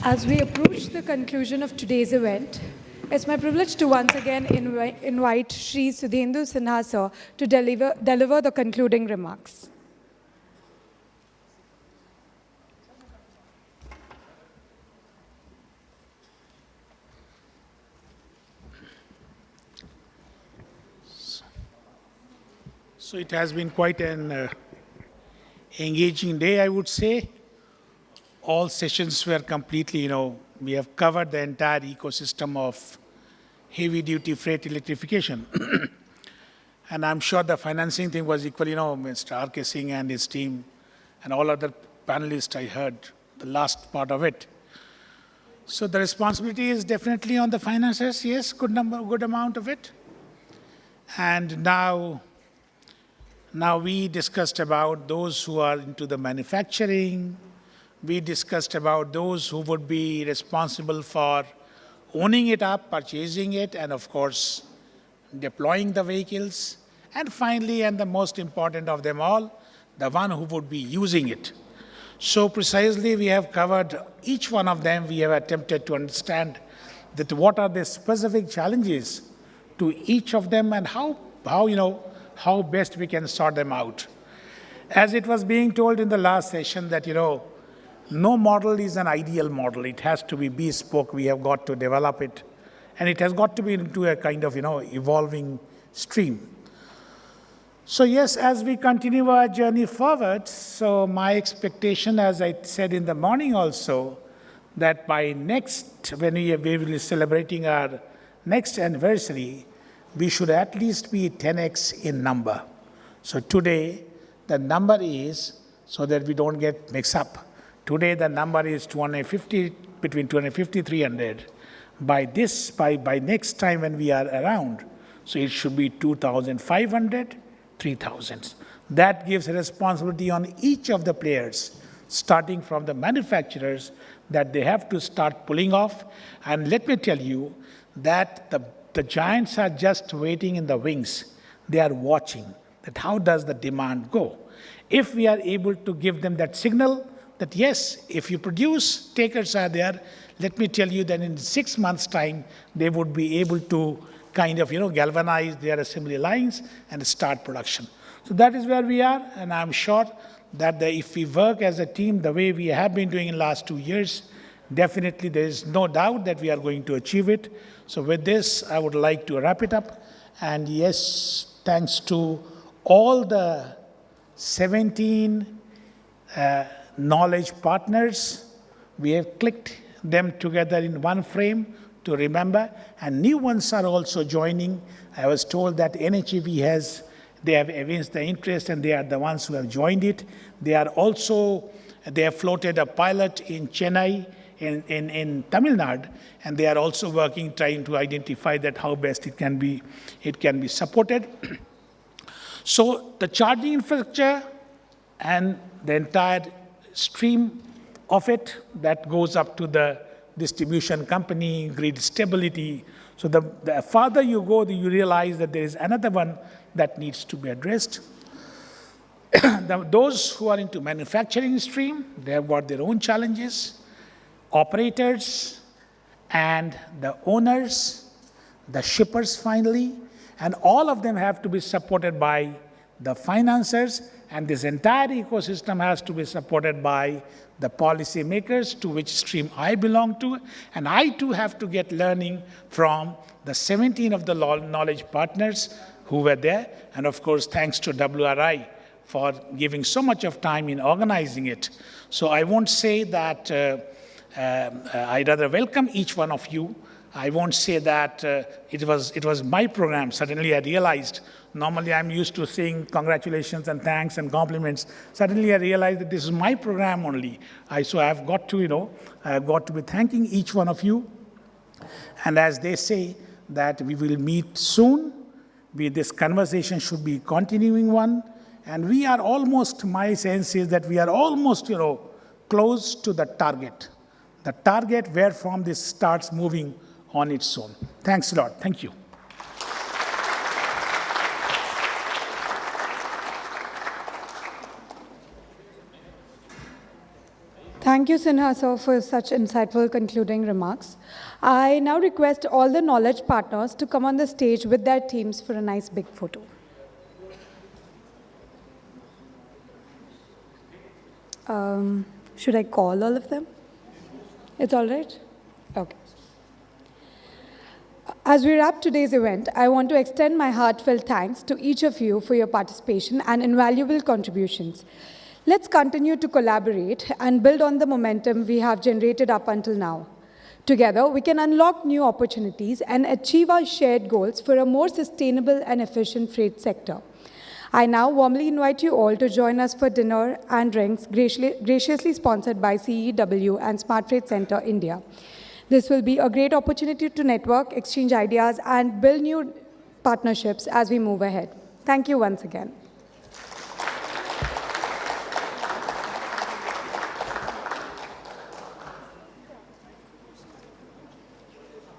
As we approach the conclusion of today's event, it's my privilege to once again invite Shri Sudhendu Sinha sir to deliver the concluding remarks. So it has been quite an engaging day, I would say. All sessions were completely, we have covered the entire ecosystem of heavy-duty freight electrification. And I'm sure the financing thing was equally, Mr. R.K. Singh and his team and all other panelists, I heard the last part of it. So the responsibility is definitely on the financiers, yes, good amount of it. And now we discussed about those who are into the manufacturing. We discussed about those who would be responsible for owning it up, purchasing it, and of course, deploying the vehicles. And finally, and the most important of them all, the one who would be using it. So precisely, we have covered each one of them. We have attempted to understand that what are the specific challenges to each of them and how best we can sort them out. As it was being told in the last session that, no model is an ideal model. It has to be bespoke. We have got to develop it. And it has got to be into a kind of, evolving stream. So yes, as we continue our journey forward, so my expectation, as I said in the morning also, that by when we will be celebrating our next anniversary, we should at least be 10x in number. So today, the number is, so that we don't get mixed up, today the number is 250, between 250, 300. By next time when we are around, so it should be 2,500, 3,000. That gives a responsibility on each of the players, starting from the manufacturers, that they have to start pulling off. And let me tell you that the giants are just waiting in the wings. They are watching that how does the demand go. If we are able to give them that signal that yes, if you produce, takers are there, let me tell you that in 6 months' time, they would be able to kind of, galvanize their assembly lines and start production. So that is where we are, and I'm sure that if we work as a team the way we have been doing in the last 2 years, definitely there is no doubt that we are going to achieve it. So with this, I would like to wrap it up. And yes, thanks to all the 17 knowledge partners, we have clicked them together in one frame to remember, and new ones are also joining. I was told that NHEV they have evinced the interest, and they are the ones who have joined it. They have floated a pilot in Chennai, in Tamil Nadu, and they are also working, trying to identify that how best it can be supported. So the charging infrastructure and the entire stream of it that goes up to the distribution company, grid stability. So the farther you go, you realize that there is another one that needs to be addressed. Those who are into manufacturing stream, they have got their own challenges. Operators and the owners, the shippers finally, and all of them have to be supported by the financiers, and this entire ecosystem has to be supported by the policy makers, to which stream I belong to, and I too have to get learning from the 17 of the knowledge partners who were there, and of course thanks to WRI for giving so much of time in organizing it. So I won't say that I rather welcome each one of you. I won't say that it was my program. Suddenly I realized, normally I'm used to saying congratulations and thanks and compliments. Suddenly I realized that this is my program only. So I've got to, I've got to be thanking each one of you. And as they say that we will meet soon, this conversation should be continuing one. And we are almost, my sense is that we are almost, close to the target where from this starts moving on its own. Thanks a lot. Thank you. Thank you, Sinha sir, for such insightful concluding remarks. I now request all the knowledge partners to come on the stage with their teams for a nice big photo. Should I call all of them? It's all right? Okay. As we wrap today's event, I want to extend my heartfelt thanks to each of you for your participation and invaluable contributions. Let's continue to collaborate and build on the momentum we have generated up until now. Together, we can unlock new opportunities and achieve our shared goals for a more sustainable and efficient freight sector. I now warmly invite you all to join us for dinner and drinks graciously sponsored by CEW and Smart Freight Center India. This will be a great opportunity to network, exchange ideas, and build new partnerships as we move ahead. Thank you once again.